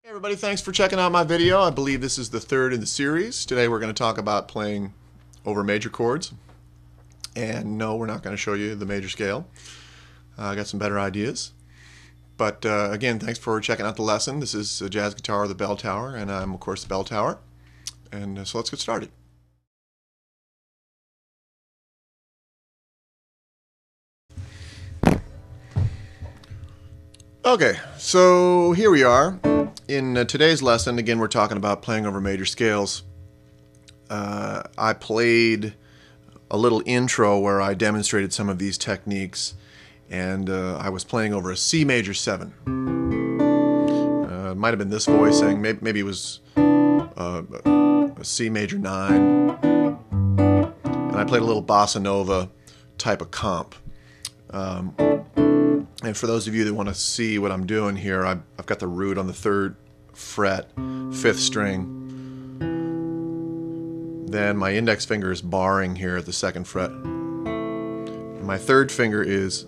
Everybody, thanks for checking out my video. I believe this is the third in the series. Today we're going to talk about playing over major chords. And no, we're not going to show you the major scale. I got some better ideas. But again, thanks for checking out the lesson. This is a jazz guitar of the Belltower, and I'm of course the Belltower. And so let's get started. Okay, so here we are. In today's lesson, again, we're talking about playing over major scales. I played a little intro where I demonstrated some of these techniques, and I was playing over a C major 7. It might have been this voicing, maybe it was a C major 9, and I played a little bossa nova type of comp. And for those of you that want to see what I'm doing here, I've got the root on the 3rd fret, 5th string. Then my index finger is barring here at the 2nd fret. And my 3rd finger is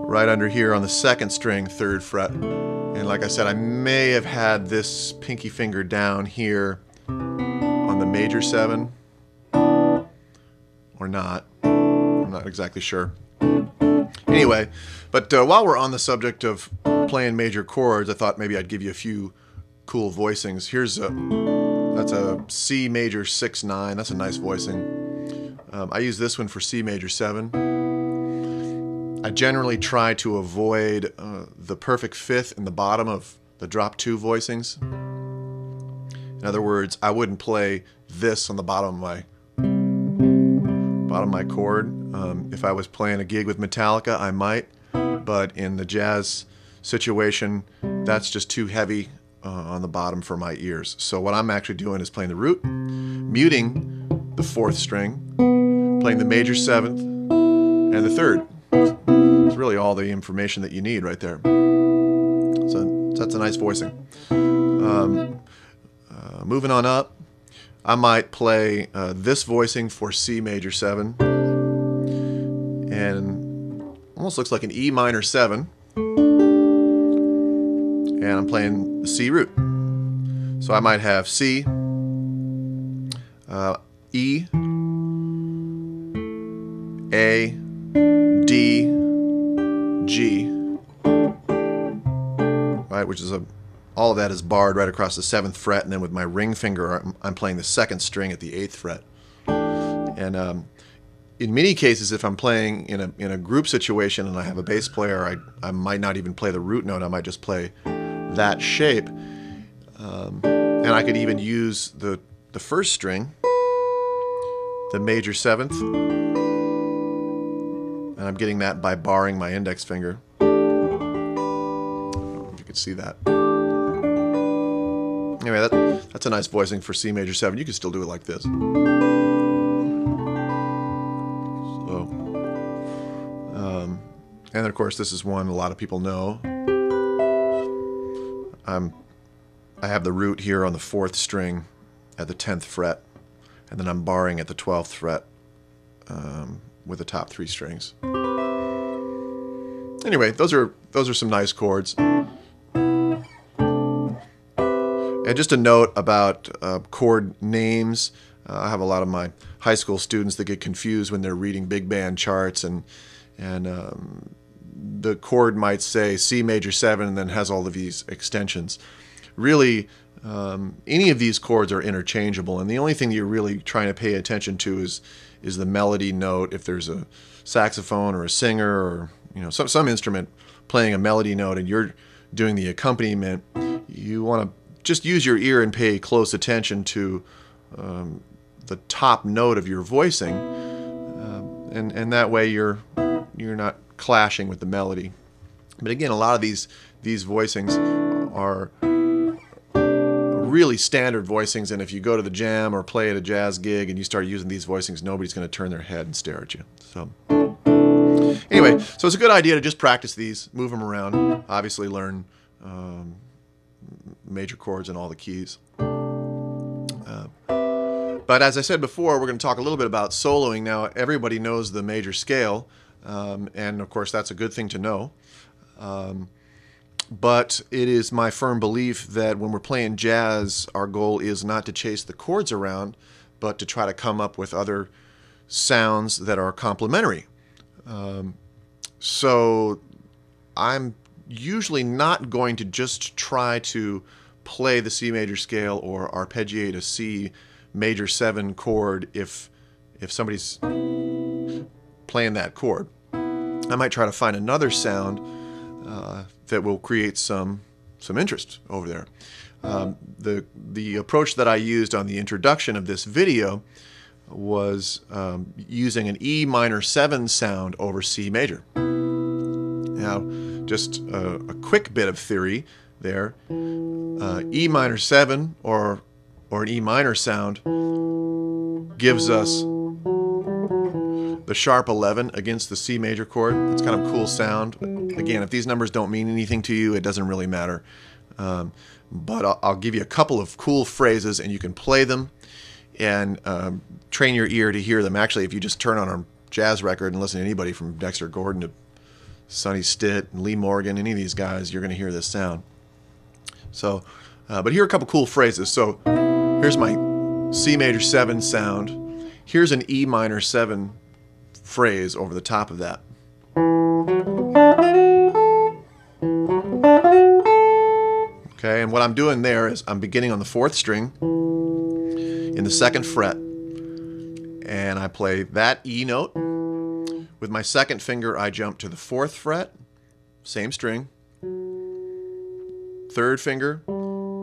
right under here on the 2nd string, 3rd fret. And like I said, I may have had this pinky finger down here on the major 7 or not. I'm not exactly sure. Anyway, but while we're on the subject of playing major chords, I thought maybe I'd give you a few cool voicings. Here's that's a C major 6/9. That's a nice voicing. I use this one for C major 7. I generally try to avoid the perfect 5th in the bottom of the drop 2 voicings. In other words, I wouldn't play this on the bottom of my chord. If I was playing a gig with Metallica, I might, but in the jazz situation, that's just too heavy on the bottom for my ears. So what I'm actually doing is playing the root, muting the 4th string, playing the major 7th, and the 3rd. It's really all the information that you need right there. So that's a nice voicing. Moving on up, I might play this voicing for C major 7, and almost looks like an E minor 7, and I'm playing the C root. So I might have C, E, A, D, G, right, which is all of that is barred right across the 7th fret, and then with my ring finger, I'm playing the 2nd string at the 8th fret. And in many cases, if I'm playing in a group situation and I have a bass player, I might not even play the root note. I might just play that shape, and I could even use the 1st string, the major 7th, and I'm getting that by barring my index finger. I don't know if you can see that. Anyway, that's a nice voicing for C major 7. You can still do it like this. So, and of course, this is one a lot of people know. I have the root here on the 4th string at the 10th fret, and then I'm barring at the 12th fret with the top 3 strings. Anyway, those are some nice chords. And just a note about chord names. I have a lot of my high school students that get confused when they're reading big band charts, and the chord might say C major 7 and then has all of these extensions. Really, any of these chords are interchangeable, and the only thing that you're really trying to pay attention to is the melody note. If there's a saxophone or a singer or some instrument playing a melody note and you're doing the accompaniment, you want to just use your ear and pay close attention to the top note of your voicing, and that way you're not clashing with the melody. But again, a lot of these voicings are really standard voicings, and if you go to the jam or play at a jazz gig and you start using these voicings, nobody's going to turn their head and stare at you. So anyway, so it's a good idea to just practice these, move them around, obviously learn major chords in all the keys. But as I said before, we're going to talk a little bit about soloing. Now, everybody knows the major scale, and of course that's a good thing to know. But it is my firm belief that when we're playing jazz, our goal is not to chase the chords around, but to try to come up with other sounds that are complementary. So I'm usually not going to just try to play the C major scale or arpeggiate a C major 7 chord if somebody's playing that chord. I might try to find another sound that will create some interest over there. The approach that I used on the introduction of this video was using an E minor 7 sound over C major. Now, just a quick bit of theory there. E minor 7 or an E minor sound gives us the sharp 11 against the C major chord. It's kind of a cool sound. Again, if these numbers don't mean anything to you, it doesn't really matter. But I'll give you a couple of cool phrases, and you can play them and train your ear to hear them. Actually, if you just turn on a jazz record and listen to anybody from Dexter Gordon to Sonny Stitt and Lee Morgan, any of these guys, you're going to hear this sound. So, but here are a couple cool phrases. So here's my C major 7 sound. Here's an E minor 7 phrase over the top of that. Okay, and what I'm doing there is I'm beginning on the 4th string in the 2nd fret, and I play that E note. With my 2nd finger, I jump to the 4th fret, same string. 3rd finger,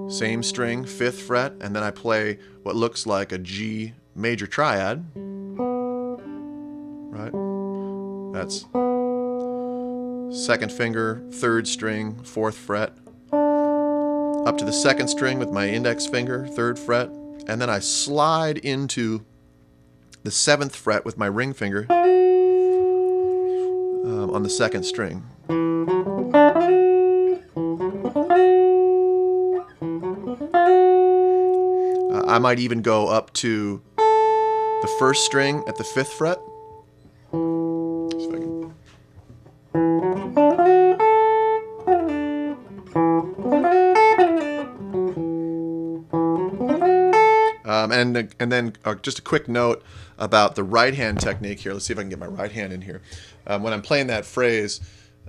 same string, 5th fret, and then I play what looks like a G major triad. Right? That's 2nd finger, 3rd string, 4th fret, up to the 2nd string with my index finger, 3rd fret, and then I slide into the 7th fret with my ring finger on the 2nd string. I might even go up to the 1st string at the 5th fret. See if I can. And then just a quick note about the right hand technique here. Let's see if I can get my right hand in here. When I'm playing that phrase,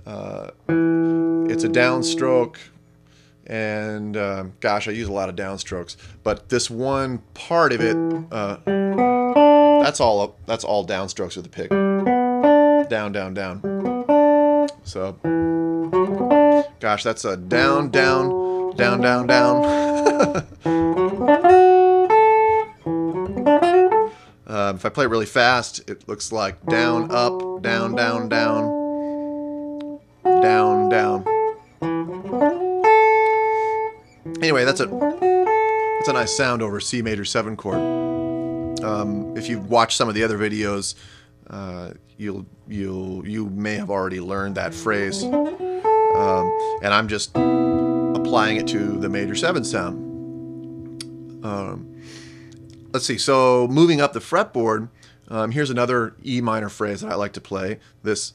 it's a downstroke, and gosh, I use a lot of downstrokes. But this one part of it, that's all downstrokes with the pick. Down, down, down. So, gosh, that's a down, down, down, down, down. If I play it really fast, it looks like down, up, down, down, down, down, down. Anyway, that's a nice sound over C major 7 chord. If you've watched some of the other videos, you may have already learned that phrase, and I'm just applying it to the major 7 sound. Let's see, so moving up the fretboard, here's another E minor phrase that I like to play. This.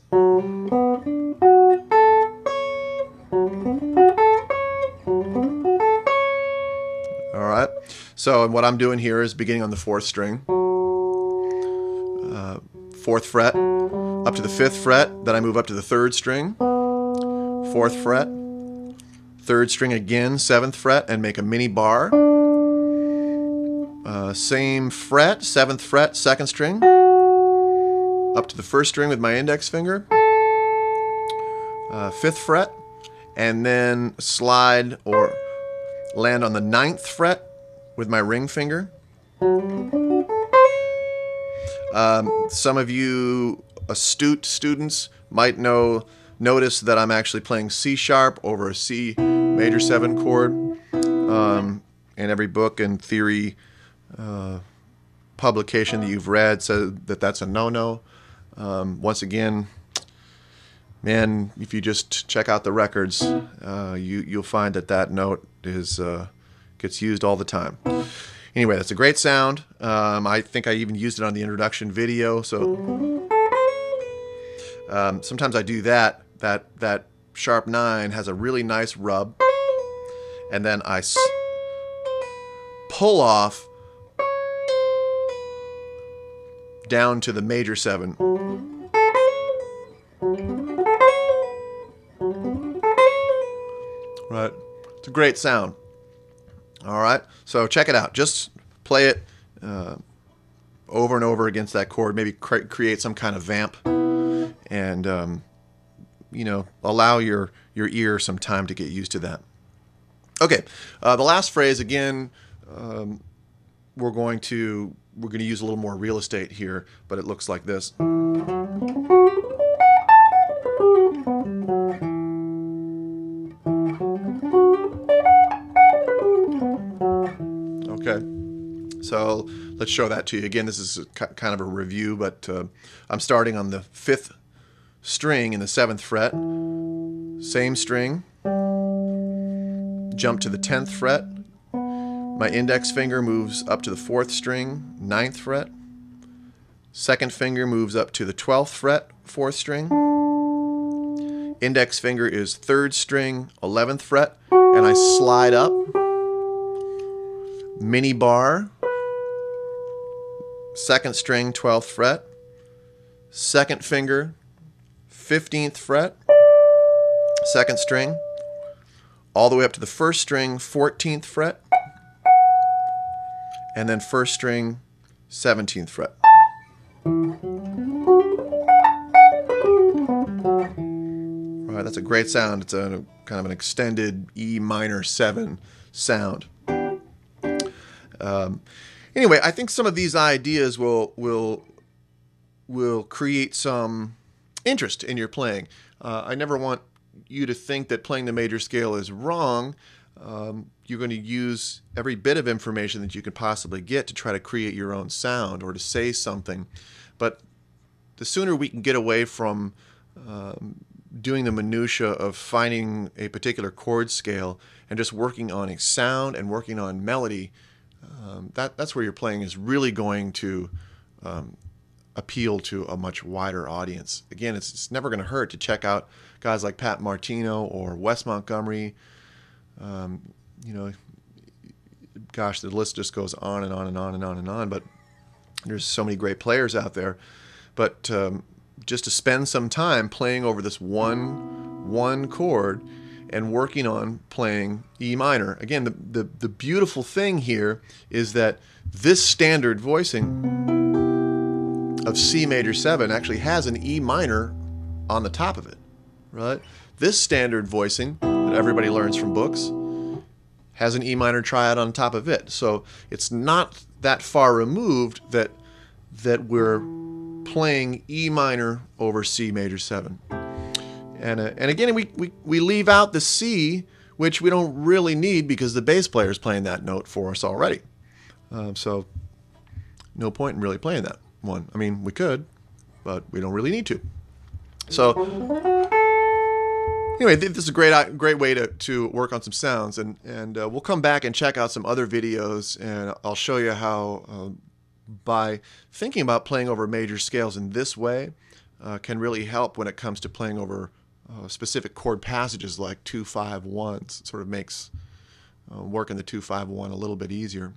Alright, So what I'm doing here is beginning on the 4th string, 4th fret, up to the 5th fret, then I move up to the 3rd string, 4th fret, 3rd string again, 7th fret, and make a mini bar. Same fret, 7th fret, 2nd string, up to the 1st string with my index finger, 5th fret, and then slide or land on the 9th fret with my ring finger. Some of you astute students might notice that I'm actually playing C sharp over a C major 7 chord. In every book and theory publication that you've read says that that's a no-no. Once again, man, if you just check out the records, you'll find that that note gets used all the time. Anyway, that's a great sound. I think I even used it on the introduction video. So sometimes I do that. That sharp 9 has a really nice rub, and then I pull off down to the major 7. Right, it's a great sound. All right, so check it out. Just play it over and over against that chord. Maybe create some kind of vamp, and you know, allow your ear some time to get used to that. Okay, the last phrase again. We're going to use a little more real estate here, but it looks like this. Okay, so let's show that to you. Again, this is kind of a review, but I'm starting on the 5th string in the 7th fret, same string, jump to the 10th fret, my index finger moves up to the 4th string, 9th fret, 2nd finger moves up to the 12th fret, 4th string, index finger is 3rd string, 11th fret, and I slide up, mini bar, 2nd string, 12th fret, 2nd finger, 15th fret, 2nd string, all the way up to the 1st string, 14th fret, and then 1st string, 17th fret. All right, that's a great sound. It's a kind of an extended E minor 7 sound. Anyway, I think some of these ideas will create some interest in your playing. I never want you to think that playing the major scale is wrong. You're going to use every bit of information that you could possibly get to try to create your own sound or to say something. But the sooner we can get away from doing the minutia of finding a particular chord scale and just working on a sound and working on melody, that's where your playing is really going to appeal to a much wider audience. Again, it's never going to hurt to check out guys like Pat Martino or Wes Montgomery. You know, gosh, the list just goes on and on and on and on and on, but there's so many great players out there. But just to spend some time playing over this one chord and working on playing E minor. Again, the beautiful thing here is that this standard voicing of C major 7 actually has an E minor on the top of it, right? This standard voicing that everybody learns from books has an E minor triad on top of it. So it's not that far removed that we're playing E minor over C major 7. And again, we leave out the C, which we don't really need because the bass player is playing that note for us already. So no point in really playing that one. I mean, we could, but we don't really need to. So anyway, this is a great way to work on some sounds, and we'll come back and check out some other videos, and I'll show you how by thinking about playing over major scales in this way can really help when it comes to playing over specific chord passages like 2-5-1s. It sort of makes working the 2-5-1 a little bit easier.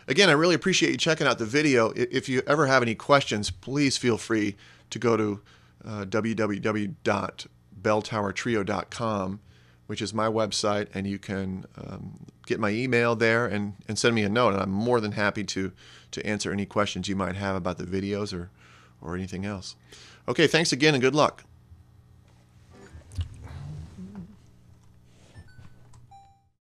Again, I really appreciate you checking out the video. If you ever have any questions, please feel free to go to www.belltowertrio.com, which is my website, and you can get my email there and send me a note, and I'm more than happy to answer any questions you might have about the videos or anything else. Okay, thanks again and good luck.